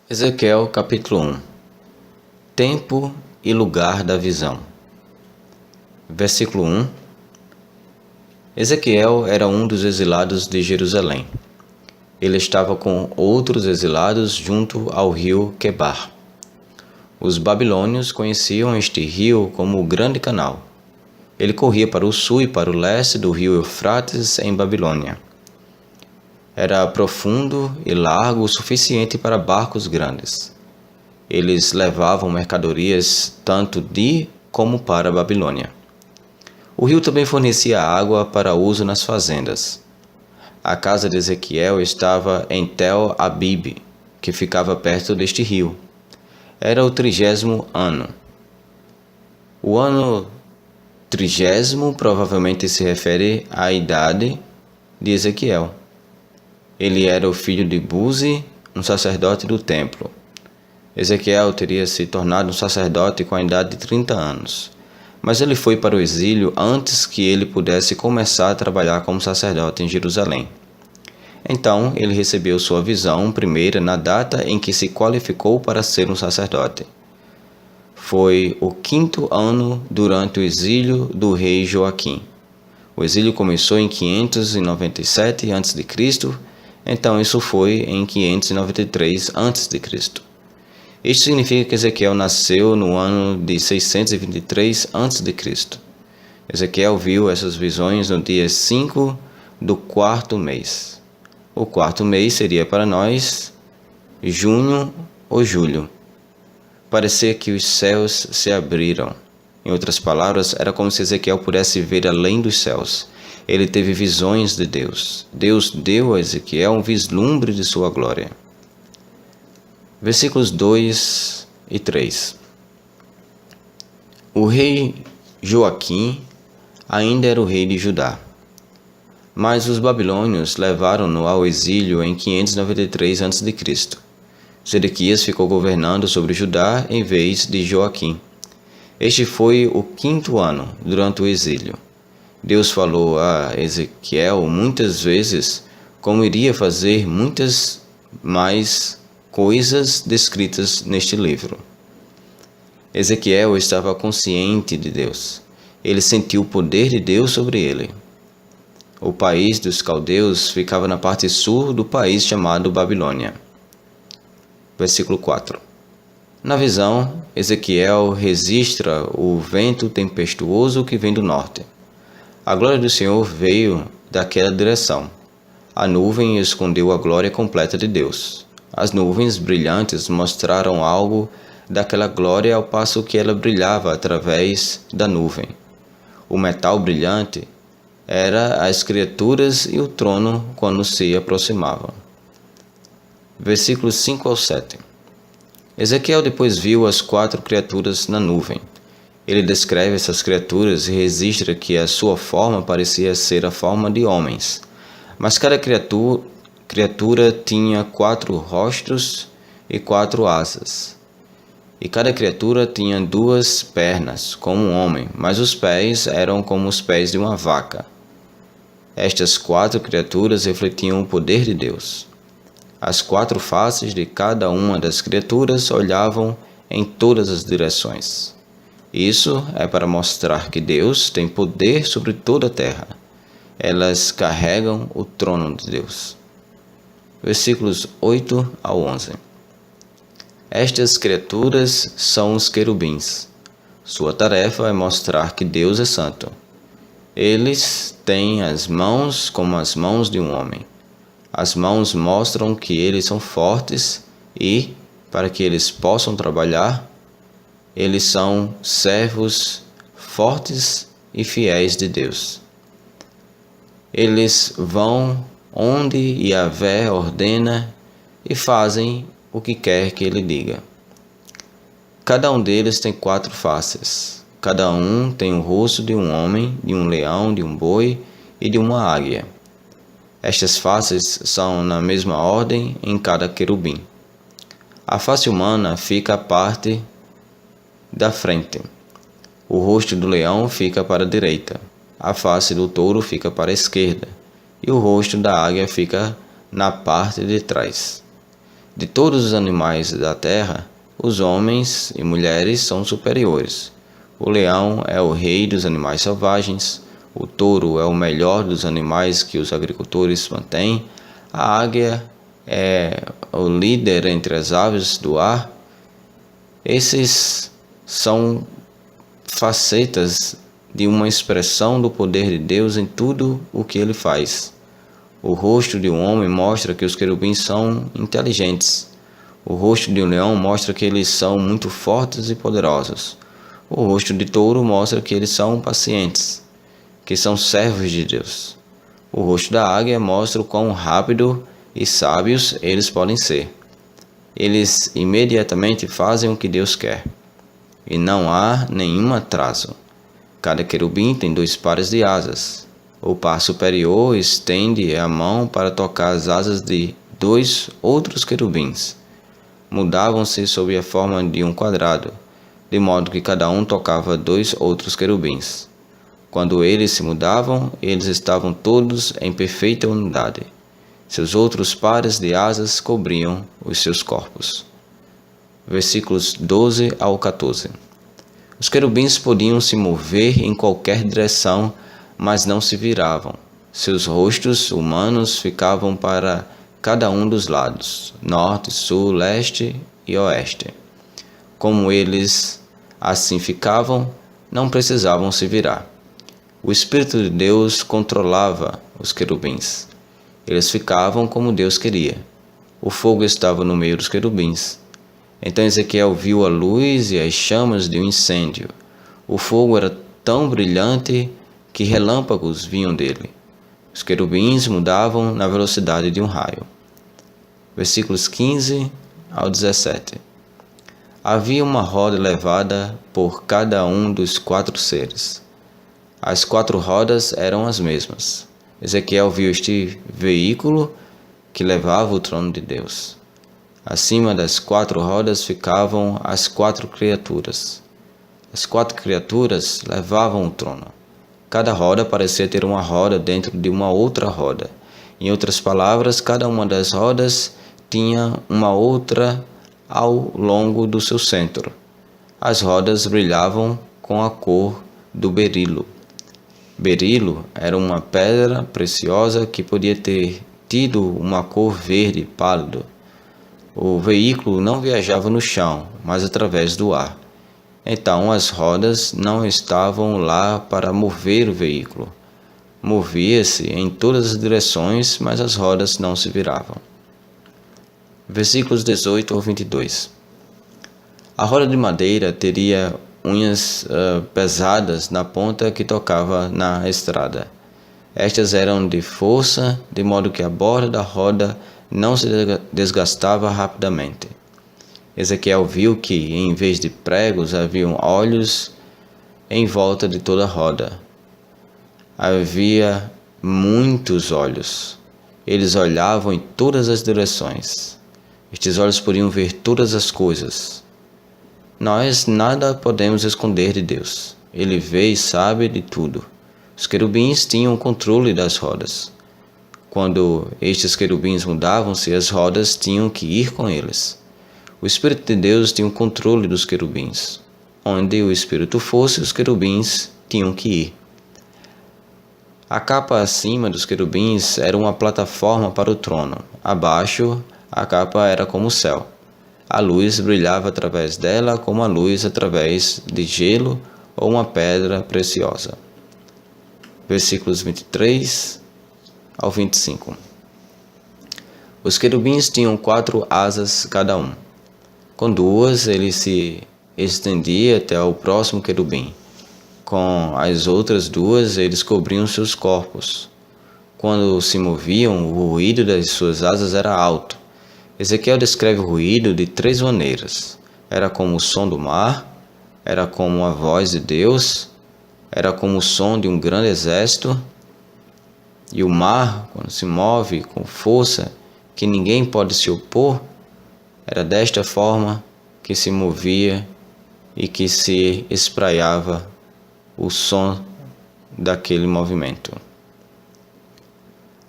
Ezequiel capítulo 1. Tempo e lugar da visão. Versículo 1. Ezequiel era um dos exilados de Jerusalém. Ele estava com outros exilados junto ao rio Quebar. Os babilônios conheciam este rio como o Grande Canal. Ele corria para o sul e para o leste do rio Eufrates em Babilônia. Era profundo e largo o suficiente para barcos grandes. Eles levavam mercadorias tanto de como para a Babilônia. O rio também fornecia água para uso nas fazendas. A casa de Ezequiel estava em Tel Abibe, que ficava perto deste rio. Era o 30º ano. O ano 30º provavelmente se refere à idade de Ezequiel. Ele era o filho de Buzi, um sacerdote do templo. Ezequiel teria se tornado um sacerdote com a idade de 30 anos, mas ele foi para o exílio antes que ele pudesse começar a trabalhar como sacerdote em Jerusalém. Então, ele recebeu sua visão primeira na data em que se qualificou para ser um sacerdote. Foi o 5º ano durante o exílio do rei Joaquim. O exílio começou em 597 a.C., então isso foi em 593 a.C. Isto significa que Ezequiel nasceu no ano de 623 a.C. Ezequiel viu essas visões no dia 5 do 4º mês. O 4º mês seria para nós junho ou julho. Parecia que os céus se abriram. Em outras palavras, era como se Ezequiel pudesse ver além dos céus. Ele teve visões de Deus. Deus deu a Ezequiel um vislumbre de sua glória. Versículos 2 e 3. O rei Joaquim ainda era o rei de Judá, mas os babilônios levaram-no ao exílio em 593 a.C. Zedequias ficou governando sobre Judá em vez de Joaquim. Este foi o 5º ano durante o exílio. Deus falou a Ezequiel muitas vezes como iria fazer muitas mais coisas descritas neste livro. Ezequiel estava consciente de Deus. Ele sentiu o poder de Deus sobre ele. O país dos caldeus ficava na parte sul do país chamado Babilônia. Versículo 4. Na visão, Ezequiel registra o vento tempestuoso que vem do norte. A glória do Senhor veio daquela direção. A nuvem escondeu a glória completa de Deus. As nuvens brilhantes mostraram algo daquela glória ao passo que ela brilhava através da nuvem. O metal brilhante era as criaturas e o trono quando se aproximavam. Versículos 5 ao 7. Ezequiel depois viu as 4 criaturas na nuvem. Ele descreve essas criaturas e registra que a sua forma parecia ser a forma de homens. Mas cada criatura tinha 4 rostos e 4 asas. E cada criatura tinha 2 pernas, como um homem, mas os pés eram como os pés de uma vaca. Estas 4 criaturas refletiam o poder de Deus. As 4 faces de cada uma das criaturas olhavam em todas as direções. Isso é para mostrar que Deus tem poder sobre toda a terra. Elas carregam o trono de Deus. Versículos 8 ao 11. Estas criaturas são os querubins. Sua tarefa é mostrar que Deus é santo. Eles têm as mãos como as mãos de um homem. As mãos mostram que eles são fortes e, para que eles possam trabalhar, eles são servos fortes e fiéis de Deus. Eles vão onde Yahvé ordena e fazem o que quer que ele diga. Cada um deles tem 4 faces. Cada um tem o rosto de um homem, de um leão, de um boi e de uma águia. Estas faces são na mesma ordem em cada querubim. A face humana fica à parte da frente. O rosto do leão fica para a direita. A face do touro fica para a esquerda. E o rosto da águia fica na parte de trás. De todos os animais da terra, os homens e mulheres são superiores. O leão é o rei dos animais selvagens, o touro é o melhor dos animais que os agricultores mantêm, a águia é o líder entre as aves do ar. Esses são facetas de uma expressão do poder de Deus em tudo o que ele faz. O rosto de um homem mostra que os querubins são inteligentes. O rosto de um leão mostra que eles são muito fortes e poderosos. O rosto de touro mostra que eles são pacientes, que são servos de Deus. O rosto da águia mostra o quão rápido e sábios eles podem ser. Eles imediatamente fazem o que Deus quer, e não há nenhum atraso. Cada querubim tem 2 pares de asas. O par superior estende a mão para tocar as asas de 2 outros querubins. Mudavam-se sob a forma de um quadrado, de modo que cada um tocava 2 outros querubins. Quando eles se mudavam, eles estavam todos em perfeita unidade. Seus outros pares de asas cobriam os seus corpos. Versículos 12 ao 14. Os querubins podiam se mover em qualquer direção, mas não se viravam. Seus rostos humanos ficavam para cada um dos lados, norte, sul, leste e oeste. Como eles assim ficavam, não precisavam se virar. O Espírito de Deus controlava os querubins. Eles ficavam como Deus queria. O fogo estava no meio dos querubins. Então Ezequiel viu a luz e as chamas de um incêndio. O fogo era tão brilhante que relâmpagos vinham dele. Os querubins mudavam na velocidade de um raio. Versículos 15 ao 17. Havia uma roda levada por cada um dos 4 seres. As 4 rodas eram as mesmas. Ezequiel viu este veículo que levava o trono de Deus. Acima das 4 rodas ficavam as 4 criaturas. As 4 criaturas levavam o trono. Cada roda parecia ter uma roda dentro de uma outra roda. Em outras palavras, cada uma das rodas tinha uma outra ao longo do seu centro. As rodas brilhavam com a cor do berilo. Berilo era uma pedra preciosa que podia ter tido uma cor verde pálido. O veículo não viajava no chão, mas através do ar. Então as rodas não estavam lá para mover o veículo. Movia-se em todas as direções, mas as rodas não se viravam. Versículos 18 ao 22. A roda de madeira teria unhas pesadas na ponta que tocava na estrada. Estas eram de força, de modo que a borda da roda não se desgastava rapidamente. Ezequiel viu que, em vez de pregos, haviam olhos em volta de toda a roda. Havia muitos olhos. Eles olhavam em todas as direções. Estes olhos podiam ver todas as coisas. Nós nada podemos esconder de Deus. Ele vê e sabe de tudo. Os querubins tinham o controle das rodas. Quando estes querubins mudavam-se, as rodas tinham que ir com eles. O Espírito de Deus tinha o controle dos querubins. Onde o Espírito fosse, os querubins tinham que ir. A capa acima dos querubins era uma plataforma para o trono. Abaixo, a capa era como o céu. A luz brilhava através dela como a luz através de gelo ou uma pedra preciosa. Versículos 23 ao 25. Os querubins tinham 4 asas cada um. Com 2 ele se estendia até o próximo querubim. Com as outras 2 eles cobriam seus corpos. Quando se moviam, o ruído das suas asas era alto. Ezequiel descreve o ruído de 3 maneiras. Era como o som do mar, era como a voz de Deus, era como o som de um grande exército. E o mar, quando se move com força, que ninguém pode se opor, era desta forma que se movia e que se espraiava o som daquele movimento.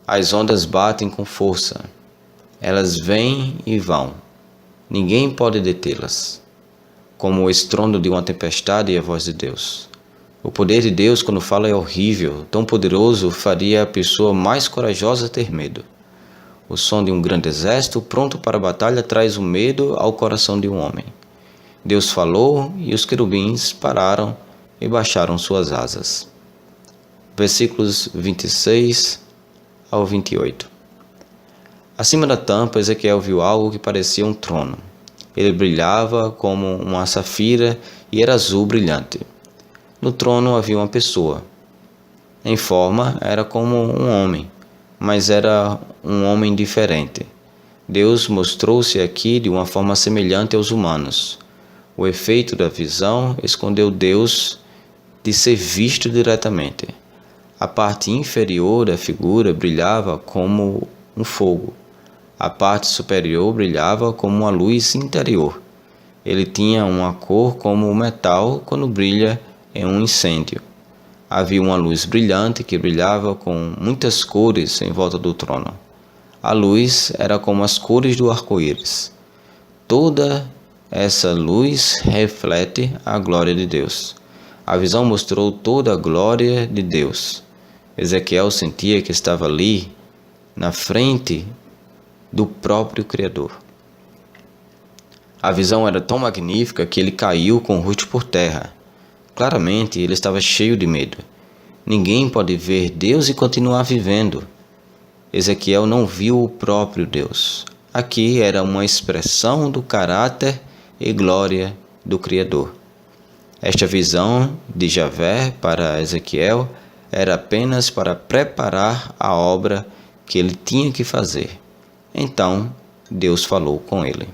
As ondas batem com força. Elas vêm e vão. Ninguém pode detê-las. Como o estrondo de uma tempestade e a voz de Deus. O poder de Deus, quando fala, é horrível. Tão poderoso, faria a pessoa mais corajosa ter medo. O som de um grande exército pronto para a batalha traz o medo ao coração de um homem. Deus falou e os querubins pararam e baixaram suas asas. Versículos 26 ao 28. Acima da tampa, Ezequiel viu algo que parecia um trono. Ele brilhava como uma safira e era azul brilhante. No trono havia uma pessoa. Em forma, era como um homem, mas era um homem diferente. Deus mostrou-se aqui de uma forma semelhante aos humanos. O efeito da visão escondeu Deus de ser visto diretamente. A parte inferior da figura brilhava como um fogo. A parte superior brilhava como uma luz interior. Ele tinha uma cor como o metal quando brilha em um incêndio. Havia uma luz brilhante que brilhava com muitas cores em volta do trono. A luz era como as cores do arco-íris. Toda essa luz reflete a glória de Deus. A visão mostrou toda a glória de Deus. Ezequiel sentia que estava ali, na frente do próprio Criador. A visão era tão magnífica que ele caiu com o rosto por terra. Claramente, ele estava cheio de medo. Ninguém pode ver Deus e continuar vivendo. Ezequiel não viu o próprio Deus. Aqui era uma expressão do caráter e glória do Criador. Esta visão de Javé para Ezequiel era apenas para preparar a obra que ele tinha que fazer. Então, Deus falou com ele.